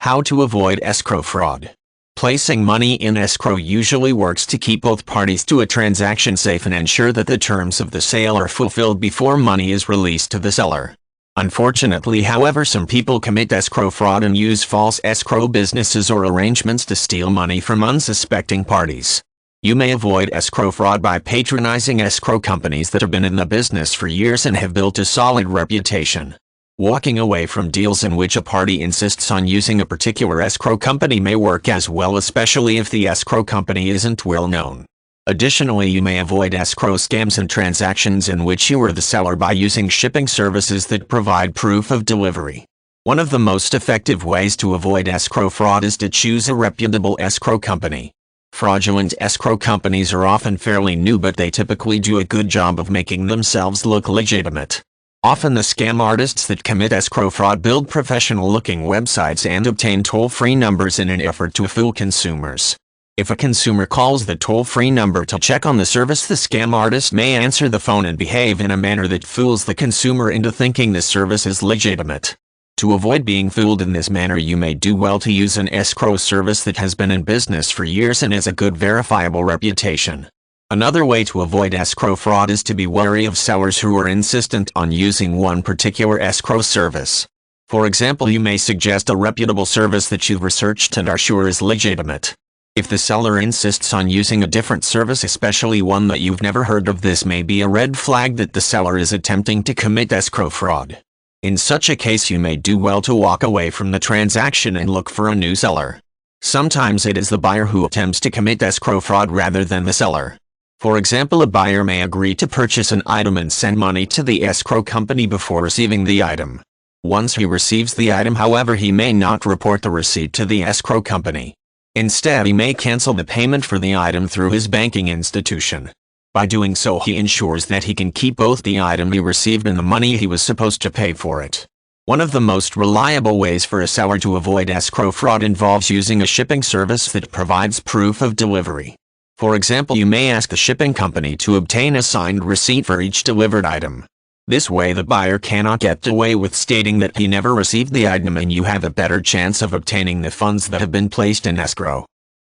How to avoid escrow fraud. Placing money in escrow usually works to keep both parties to a transaction safe and ensure that the terms of the sale are fulfilled before money is released to the seller. Unfortunately, however, some people commit escrow fraud and use false escrow businesses or arrangements to steal money from unsuspecting parties. You may avoid escrow fraud by patronizing escrow companies that have been in the business for years and have built a solid reputation. Walking away from deals in which a party insists on using a particular escrow company may work as well, especially if the escrow company isn't well known. Additionally, you may avoid escrow scams and transactions in which you are the seller by using shipping services that provide proof of delivery. One of the most effective ways to avoid escrow fraud is to choose a reputable escrow company. Fraudulent escrow companies are often fairly new, but they typically do a good job of making themselves look legitimate. Often the scam artists that commit escrow fraud build professional-looking websites and obtain toll-free numbers in an effort to fool consumers. If a consumer calls the toll-free number to check on the service, the scam artist may answer the phone and behave in a manner that fools the consumer into thinking the service is legitimate. To avoid being fooled in this manner, you may do well to use an escrow service that has been in business for years and has a good verifiable reputation. Another way to avoid escrow fraud is to be wary of sellers who are insistent on using one particular escrow service. For example, you may suggest a reputable service that you've researched and are sure is legitimate. If the seller insists on using a different service, especially one that you've never heard of, this may be a red flag that the seller is attempting to commit escrow fraud. In such a case, you may do well to walk away from the transaction and look for a new seller. Sometimes it is the buyer who attempts to commit escrow fraud rather than the seller. For example, a buyer may agree to purchase an item and send money to the escrow company before receiving the item. Once he receives the item, however, he may not report the receipt to the escrow company. Instead, he may cancel the payment for the item through his banking institution. By doing so, he ensures that he can keep both the item he received and the money he was supposed to pay for it. One of the most reliable ways for a seller to avoid escrow fraud involves using a shipping service that provides proof of delivery. For example, you may ask the shipping company to obtain a signed receipt for each delivered item. This way, the buyer cannot get away with stating that he never received the item, and you have a better chance of obtaining the funds that have been placed in escrow.